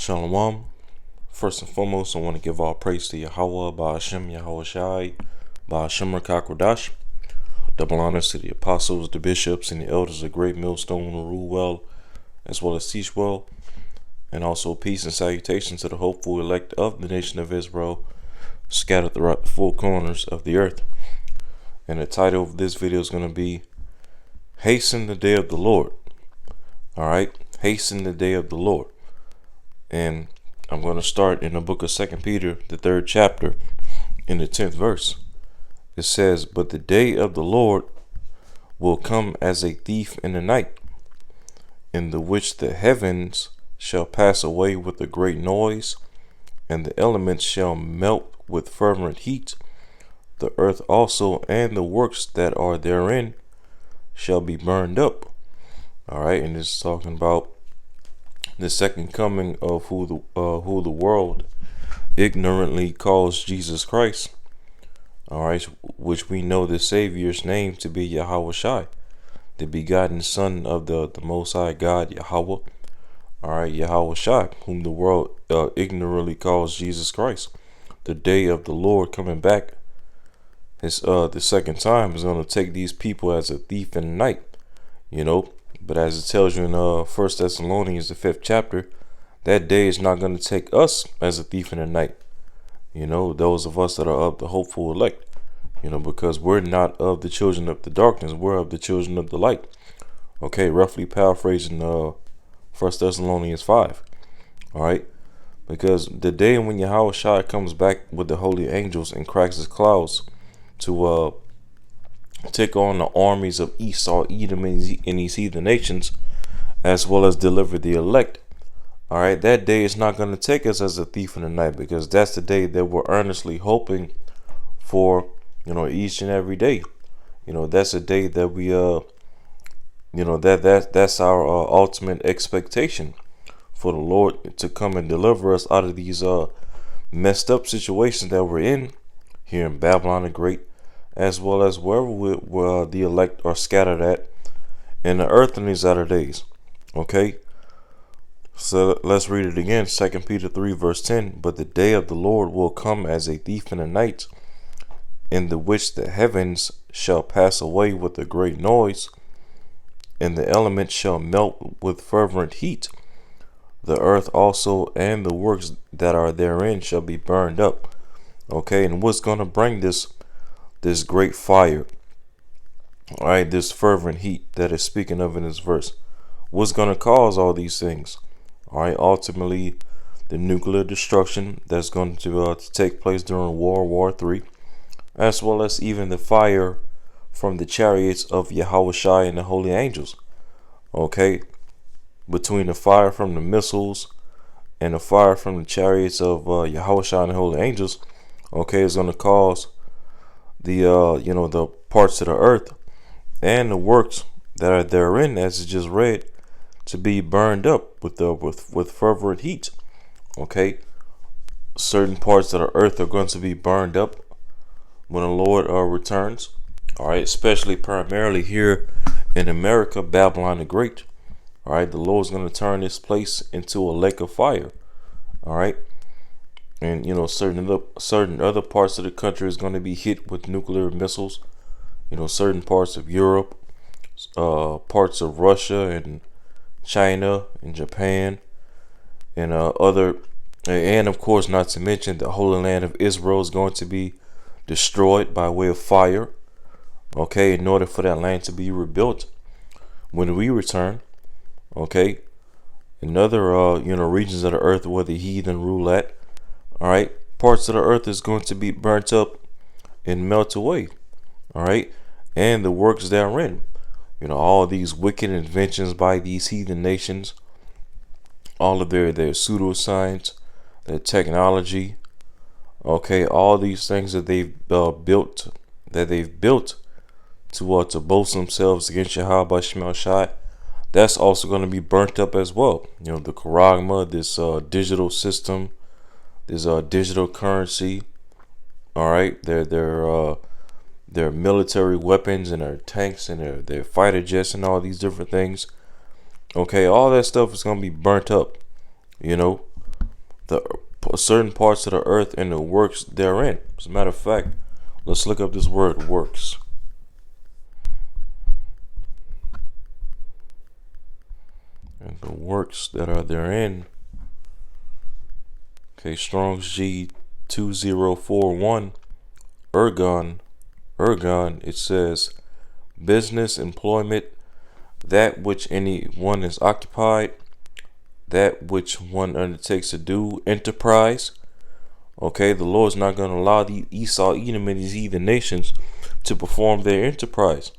Shalom. First and foremost, I want to give all praise to Yahweh, Ba'ashem, Yahweh Shai, Ba'ashem Rakakwadash. Double honors to the apostles, the bishops, and the elders of Great Millstone who rule well, as well as teach well. And also peace and salutation to the hopeful elect of the nation of Israel, scattered throughout the four corners of the earth. And the title of this video is going to be Hasten the Day of the Lord. Alright, hasten the day of the Lord. And I'm going to start in the book of 2 Peter, the 3rd chapter, in the 10th verse. It says, "But the day of the Lord will come as a thief in the night, in the which the heavens shall pass away with a great noise, and the elements shall melt with fervent heat. The earth also and the works that are therein shall be burned up." All right, and it's talking about the second coming of who the world ignorantly calls Jesus Christ. All right, which we know the Savior's name to be Yahweh Shai, the begotten Son of the Most High God Yahweh. All right, Yahweh Shai, whom the world ignorantly calls Jesus Christ. The day of the Lord coming back, the second time, is going to take these people as a thief in the night, But as it tells you in 1 Thessalonians, the 5th chapter, that day is not going to take us as a thief in the night. Those of us that are of the hopeful elect, because we're not of the children of the darkness, we're of the children of the light. Okay, roughly paraphrasing 1 Thessalonians 5. All right, because the day when Yahweh Shai comes back with the holy angels and cracks his clouds to take on the armies of Esau, Edom, and these heathen nations, as well as deliver the elect. All right, that day is not going to take us as a thief in the night, because that's the day that we're earnestly hoping for, each and every day. That's a day that we, that's our ultimate expectation for the Lord to come and deliver us out of these messed up situations that we're in here in Babylon the Great, as well as wherever the elect are scattered at in the earth in these latter days. Okay, so let's read it again. 2 Peter 3 verse 10. "But the day of the Lord will come as a thief in the night, in the which the heavens shall pass away with a great noise, and the elements shall melt with fervent heat. The earth also and the works that are therein shall be burned up." Okay, and what's going to bring this great fire, all right, this fervent heat that is speaking of in this verse? What's going to cause all these things? All right, ultimately, the nuclear destruction that's going to take place during World War III, as well as even the fire from the chariots of Yahweh Shai and the holy angels. Okay, between the fire from the missiles and the fire from the chariots of Yahweh Shai and the holy angels, okay, it's going to cause the the parts of the earth and the works that are therein, as it just read, to be burned up with fervent heat. Okay, certain parts of the earth are going to be burned up when the Lord returns. All right, especially primarily here in America, Babylon the Great. All right, the Lord's going to turn this place into a lake of fire. All right. And certain other parts of the country is going to be hit with nuclear missiles. Certain parts of Europe, parts of Russia and China and Japan, and and of course, not to mention the Holy Land of Israel is going to be destroyed by way of fire. Okay, in order for that land to be rebuilt when we return. Okay, in other regions of the earth where the heathen rule at. All right, parts of the earth is going to be burnt up and melt away. All right, and the works therein. All these wicked inventions by these heathen nations, all of their pseudoscience, their technology. Okay, all these things that they've built to boast themselves against Yahweh Shai, that's also going to be burnt up as well. The Karagma, this digital system. There's digital currency, all right. Their military weapons and their tanks and their fighter jets and all these different things. Okay, all that stuff is gonna be burnt up, the certain parts of the earth and the works therein. As a matter of fact, let's look up this word works. And the works that are therein. Okay, Strong's G 2041, ergon, it says business, employment, that which anyone is occupied, that which one undertakes to do, enterprise. Okay, the Lord's not going to allow the Esau, Edom, and these heathen nations to perform their enterprise.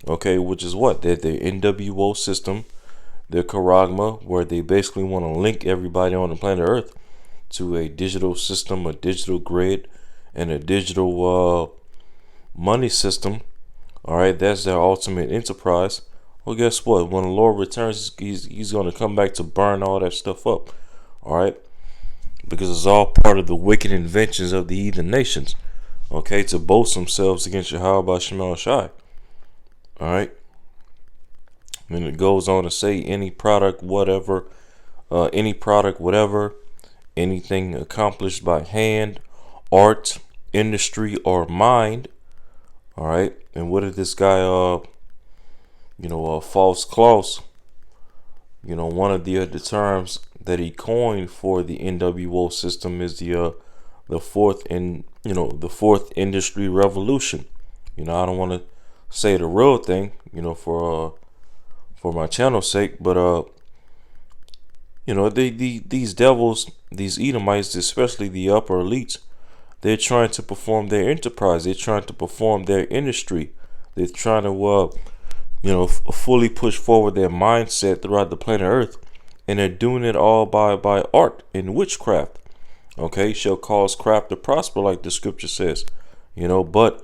Okay, which is what? Their NWO system, their charagma, where they basically want to link everybody on the planet Earth to a digital system, a digital grid, and a digital money system. All right, that's their ultimate enterprise. Well, guess what? When the Lord returns, he's going to come back to burn all that stuff up. All right, because it's all part of the wicked inventions of the heathen nations. Okay, to boast themselves against Yahweh Shemel Shai. All right. And it goes on to say any product, whatever, anything accomplished by hand, art, industry, or mind. All right. And what did this guy, False Claus, one of the terms that he coined for the NWO system is the fourth industry revolution. I don't want to say the real thing, for my channel's sake, but these devils, these Edomites, especially the upper elites, they're trying to perform their enterprise. They're trying to perform their industry. They're trying to fully push forward their mindset throughout the planet Earth, and they're doing it all by art and witchcraft. Okay, shall cause craft to prosper, like the scripture says. But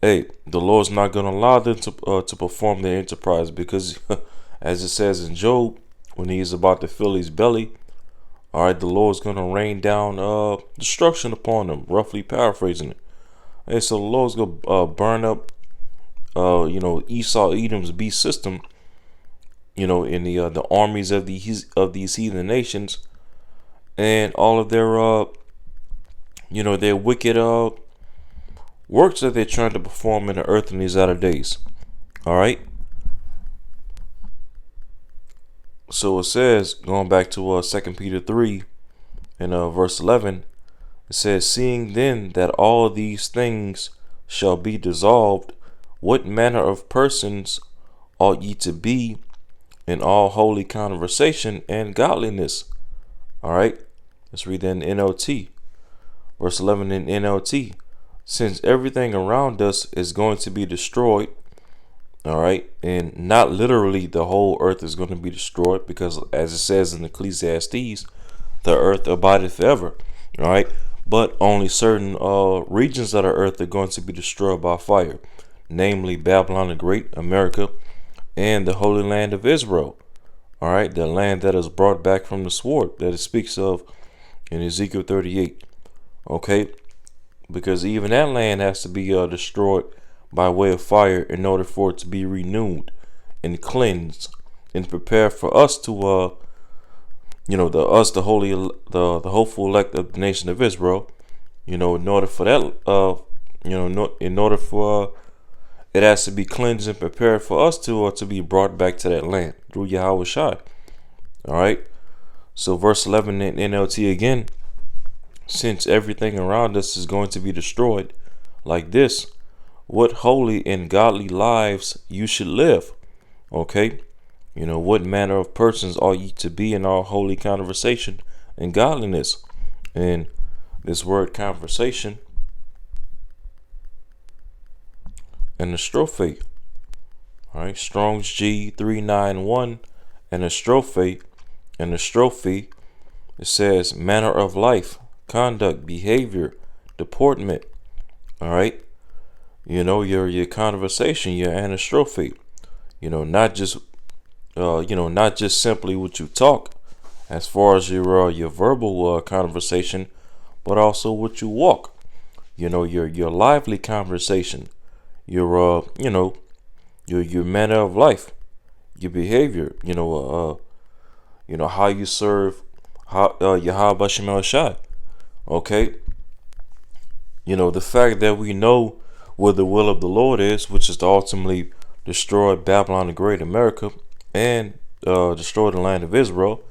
hey, the Lord's not going to allow them to perform their enterprise, because as it says in Job, when he is about to fill his belly, all right, the Lord's going to rain down destruction upon them, roughly paraphrasing it. And so the Lord's going to burn up Esau, Edom's beast system, in the armies of these heathen nations, and all of their their wicked works that they're trying to perform in the earth in these latter days. All right. So it says, going back to 2 Peter 3 and verse 11, it says, seeing then that all these things shall be dissolved, what manner of persons ought ye to be in all holy conversation and godliness? All right, let's read that in NLT. Verse 11 in NLT. Since everything around us is going to be destroyed, all right, and not literally the whole earth is going to be destroyed, because as it says in Ecclesiastes, the earth abideth forever. All right, but only certain regions of the earth are going to be destroyed by fire, namely Babylon the Great, America, and the Holy Land of Israel. All right, the land that is brought back from the sword that it speaks of in Ezekiel 38. Okay, because even that land has to be destroyed by way of fire in order for it to be renewed and cleansed and prepared for us to the hopeful elect of the nation of Israel. In order for that in order for it has to be cleansed and prepared for us to be brought back to that land through Yahweh Shai. All right, so verse 11 in NLT again, since everything around us is going to be destroyed like this, what holy and godly lives you should live. Okay, what manner of persons are ye to be in all holy conversation and godliness? And this word conversation and the strophe. All right, Strong's G 391 and the strophe. And the strophe, it says manner of life, conduct, behavior, deportment. All right, your conversation, your anastrophe. Not just not just simply what you talk, as far as your verbal conversation, but also what you walk. Your lively conversation, your manner of life, your behavior. How you serve Yahweh Shemel Shai. Okay, the fact that we know what the will of the Lord is, which is to ultimately destroy Babylon the Great, America, and destroy the land of Israel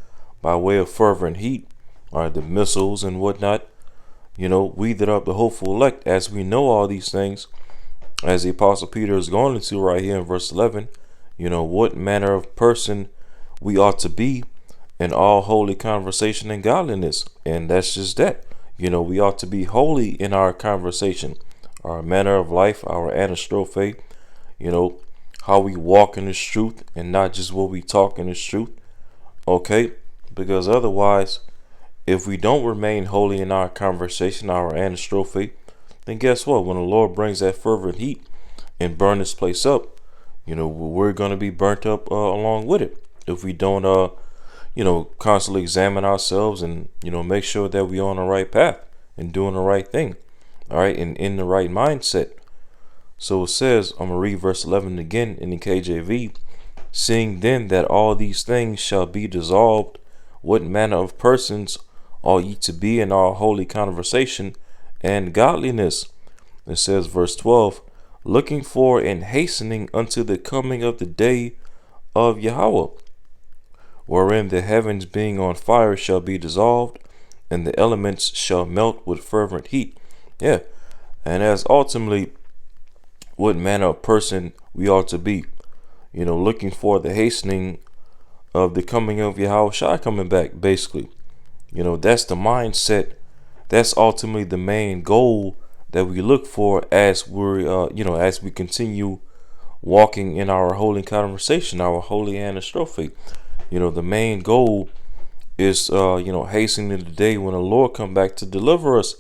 by way of fervent heat, all right, the missiles and whatnot. We that are the hopeful elect, as we know all these things, as the Apostle Peter is going into right here in verse 11, what manner of person we ought to be in all holy conversation and godliness. And that's just that. We ought to be holy in our conversation, our manner of life, our anastrophe, how we walk in this truth and not just what we talk in this truth. Okay? Because otherwise, if we don't remain holy in our conversation, our anastrophe, then guess what? When the Lord brings that fervent heat and burn this place up, we're going to be burnt up along with it. If we don't, constantly examine ourselves and, make sure that we're on the right path and doing the right thing. All right. And in the right mindset. So it says, I'm going to read verse 11 again in the KJV. Seeing then that all these things shall be dissolved, what manner of persons ought ye to be in all holy conversation and godliness? It says, verse 12, looking for and hastening unto the coming of the day of Yahweh, wherein the heavens being on fire shall be dissolved, and the elements shall melt with fervent heat. Yeah, and as ultimately what manner of person we ought to be, looking for the hastening of the coming of Yahweh Shai coming back, basically. That's the mindset. That's ultimately the main goal that we look for as as we continue walking in our holy conversation, our holy anastrophe. The main goal is, hastening the day when the Lord come back to deliver us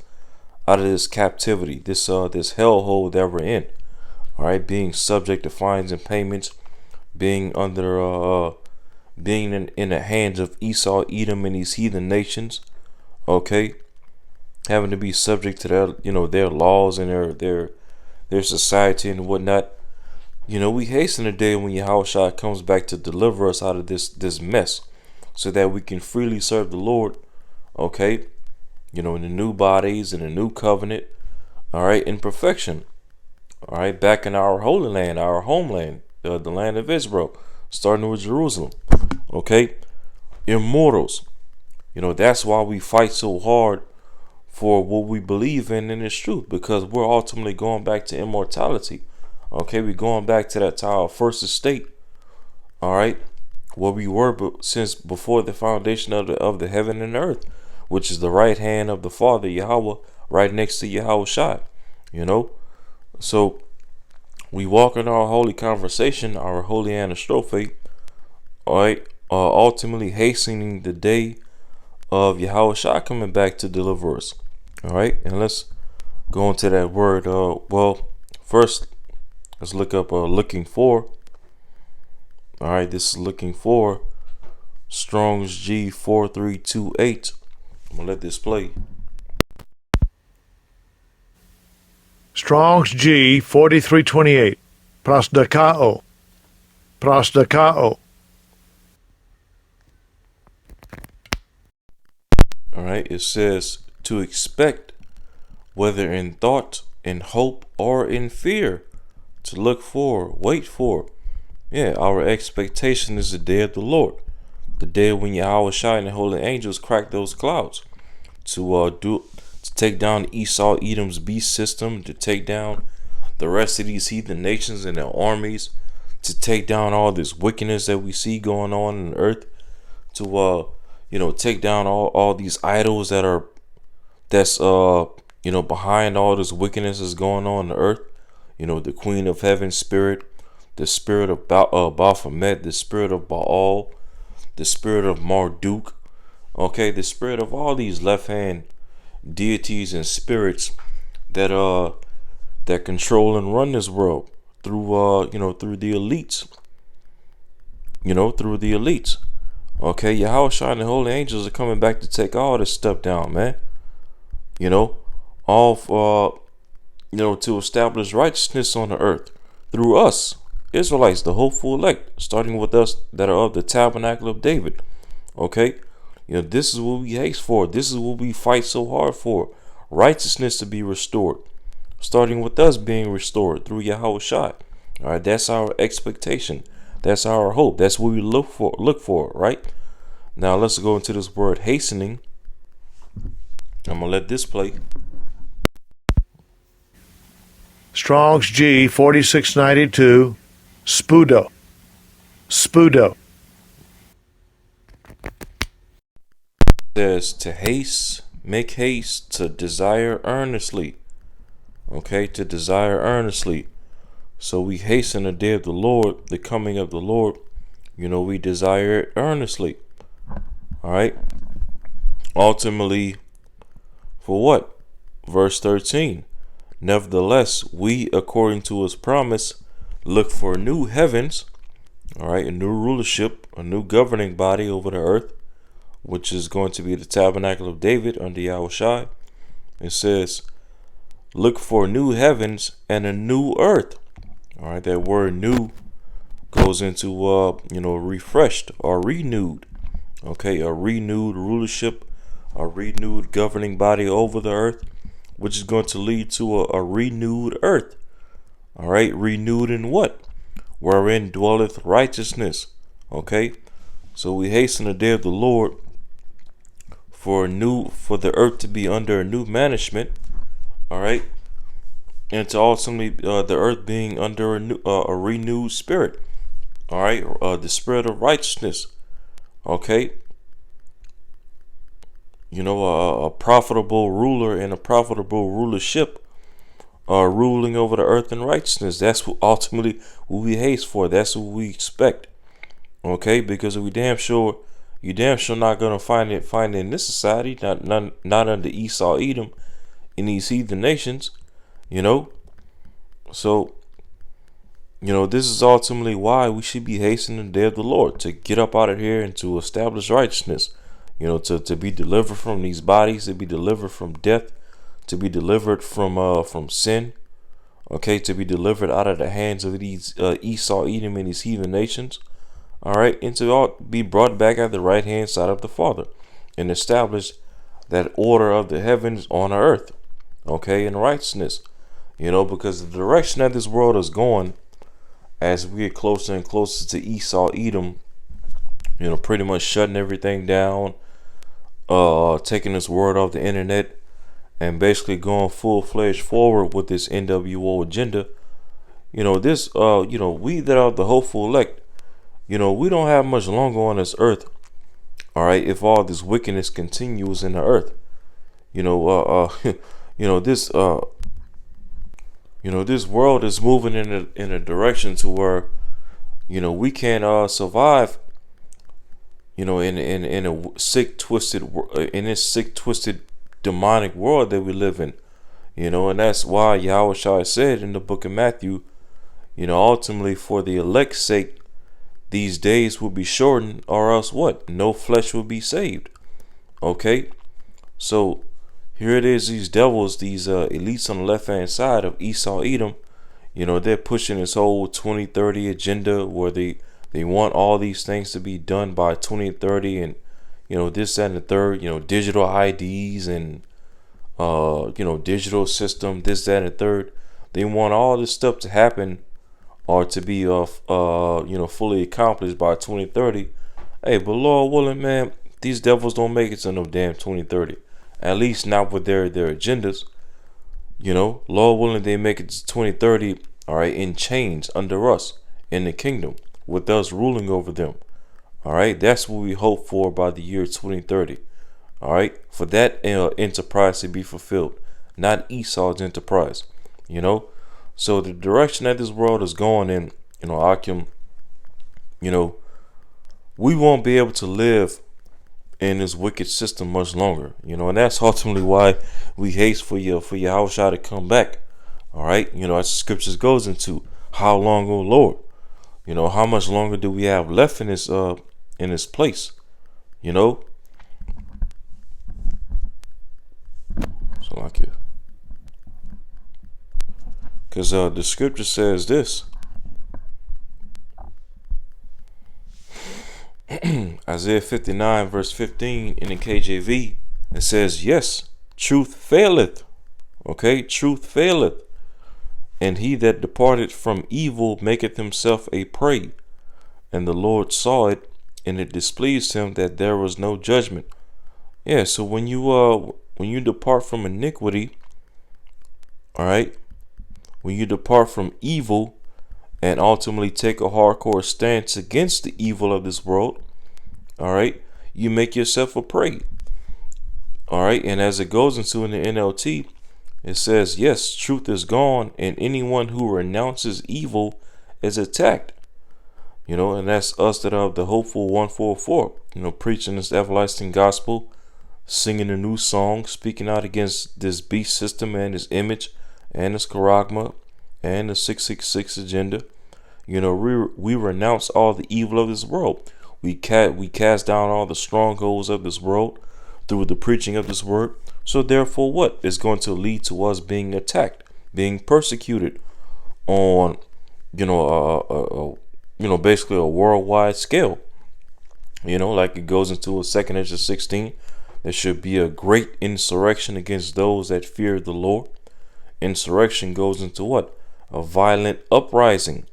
out of this captivity, this hellhole that we're in. All right, being subject to fines and payments, being under, being in the hands of Esau, Edom, and these heathen nations. Okay, having to be subject to their laws and their society and whatnot. We hasten the day when Yahushua comes back to deliver us out of this mess, so that we can freely serve the Lord. Okay, in the new bodies, in the new covenant. All right, in perfection. All right, back in our holy land, our homeland, the land of Israel, starting with Jerusalem. Okay, immortals. That's why we fight so hard for what we believe in this truth, because we're ultimately going back to immortality. Okay, we're going back to that our first estate. All right, where we were since before the foundation of the heaven and earth, which is the right hand of the Father Yahweh, right next to Yahweh Shai. So we walk in our holy conversation, our holy anastrophe. All right, ultimately hastening the day of Yahweh Shai coming back to deliver us. All right, and let's go into that word. First, let's look up looking for. All right, this is looking for Strong's G 4328. I'm gonna let this play. Strong's G 4328. Prosdakao. Prosdakao. All right, it says to expect, whether in thought, in hope, or in fear, to look for, wait for. Yeah, our expectation is the day of the Lord, the day when Yahweh Shai and the holy angels crack those clouds to take down Esau, Edom's beast system, to take down the rest of these heathen nations and their armies, to take down all this wickedness that we see going on in the earth, to take down all these idols that's behind all this wickedness that's going on in the earth. The Queen of Heaven spirit, the spirit of Baphomet, the spirit of Baal, the spirit of Marduk. Okay, the spirit of all these left hand deities and spirits that control and run this world through through the elites. Through the elites. Okay, Yahweh Shai and the holy angels are coming back to take all this stuff down, man. All for to establish righteousness on the earth through us, Israelites, the hopeful elect, starting with us that are of the tabernacle of David. Okay, This is what we haste for. This is what we fight so hard for. Righteousness to be restored. Starting with us being restored through Yahweh Shai. All right, that's our expectation. That's our hope. That's what we look for, right? Now let's go into this word hastening. I'm gonna let this play. Strong's G 4692, spudo. Spudo. Says to haste, make haste, to desire earnestly. Okay, to desire earnestly. So we hasten the day of the Lord, the coming of the Lord. We desire it earnestly. All right. Ultimately, for what? Verse 13. Nevertheless, we, according to his promise, look for new heavens, all right, a new rulership, a new governing body over the earth, which is going to be the tabernacle of David under Yahweh Shai. It says, look for new heavens and a new earth. All right, that word new goes into, refreshed or renewed. Okay, a renewed rulership, a renewed governing body over the earth, which is going to lead to a renewed earth. All right, renewed in what? Wherein dwelleth righteousness. Okay, so we hasten the day of the Lord for the earth to be under a new management. All right, and to ultimately the earth being under a renewed spirit. All right, the spirit of righteousness. Okay, a profitable ruler and a profitable rulership ruling over the earth in righteousness. That's what ultimately what we haste for. That's what we expect. Okay, because you're damn sure not gonna find it in this society, not under Esau, Edom, in these heathen nations. So this is ultimately why we should be hastening the day of the Lord, to get up out of here and to establish righteousness. To be delivered from these bodies, to be delivered from death, to be delivered from sin. Okay, to be delivered out of the hands of these Esau, Edom, and these heathen nations. All right, and to be brought back at the right hand side of the Father, and establish that order of the heavens on earth. Okay, in righteousness. Because the direction that this world is going, as we get closer and closer to Esau, Edom, pretty much shutting everything down, taking this word off the internet, and basically going full-fledged forward with this NWO agenda. We that are the hopeful elect, we don't have much longer on this earth. All right, if all this wickedness continues in the earth, this world is moving in a direction to where, we can't survive. In a sick, twisted, demonic world that we live in. And that's why Yahweh Shai said in the book of Matthew, ultimately for the elect's sake, these days will be shortened, or else what? No flesh will be saved. Okay, so here it is. These devils, these elites on the left hand side of Esau, Edom, they're pushing this whole 2030 agenda where they want all these things to be done by 2030, and this, that, and the third. Digital IDs and digital system, this, that, and the third. They want all this stuff to happen or to be fully accomplished by 2030. Hey, but Lord willing, man, these devils don't make it to no damn 2030. At least not with their agendas. Lord willing, they make it to 2030. All right, in chains under us in the kingdom, with us ruling over them. All right, that's what we hope for by the year 2030. All right, for that enterprise to be fulfilled, not Esau's enterprise. So the direction that this world is going in, Akim, we won't be able to live in this wicked system much longer. And that's ultimately why we haste for Yahweh Shai to come back. All right, as the scriptures goes into, how long, O Lord? How much longer do we have left in this place? So like it. Because the scripture says this. Isaiah 59 verse 15 in the KJV, it says, yes, truth faileth. Okay, truth faileth. And he that departed from evil maketh himself a prey. And the Lord saw it, and it displeased him that there was no judgment. Yeah, so when you depart from iniquity, all right, when you depart from evil and ultimately take a hardcore stance against the evil of this world, all right, you make yourself a prey. All right, and as it goes into in the NLT, it says, yes, truth is gone, and anyone who renounces evil is attacked. And that's us that are of the hopeful 144, preaching this everlasting gospel, singing a new song, speaking out against this beast system and his image and his charagma and the 666 agenda. We renounce all the evil of this world. We cast down all the strongholds of this world through the preaching of this word. So therefore, what is going to lead to us being attacked, being persecuted on, basically a worldwide scale. Like it goes into a 2 Ezra 16. There should be a great insurrection against those that fear the Lord. Insurrection goes into what? A violent uprising.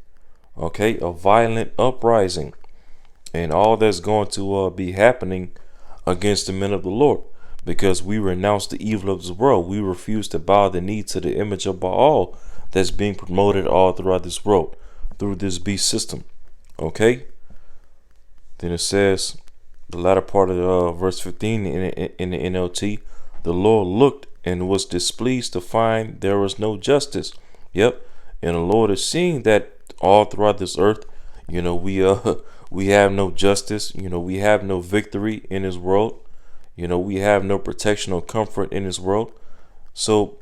Okay, a violent uprising. And all that's going to be happening against the men of the Lord, because we renounce the evil of this world. We refuse to bow the knee to the image of Baal that's being promoted all throughout this world through this beast system. Okay, then it says, the latter part of verse 15 in the NLT, the Lord looked and was displeased to find there was no justice. Yep, and the Lord is seeing that all throughout this earth, we have no justice. We have no victory in this world. We have no protection or comfort in this world. So,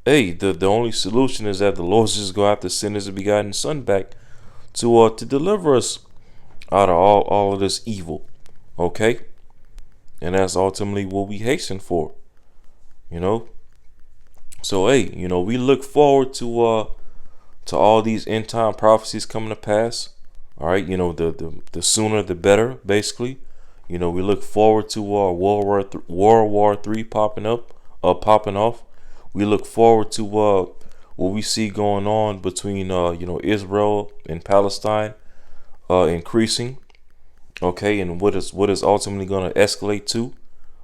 hey, the only solution is that the Lord's just going to have to send his begotten Son back to deliver us out of all of this evil. Okay? And that's ultimately what we hasten for. So, hey, we look forward to all these end time prophecies coming to pass. All right, the sooner the better, basically. We look forward to World War III popping off. We look forward to what we see going on between Israel and Palestine increasing. Okay, and what is ultimately going to escalate to,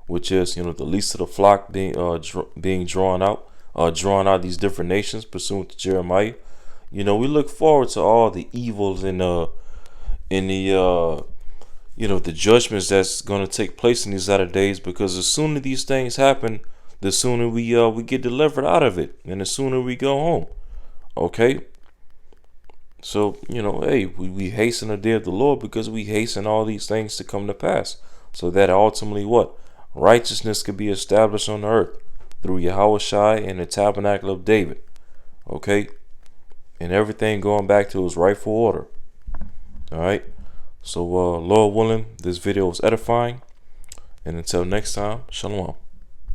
which is the least of the flock being drawn out these different nations pursuant to Jeremiah. We look forward to all the evils in the the judgments that's going to take place in these latter days, because the sooner these things happen, the sooner we get delivered out of it, and the sooner we go home. Okay, so hey, we hasten the day of the Lord because we hasten all these things to come to pass, so that ultimately what righteousness could be established on the earth through Yahweh Shai and the tabernacle of David. Okay, and everything going back to its rightful order. All right. So, Lord willing, this video was edifying. And until next time, shalom.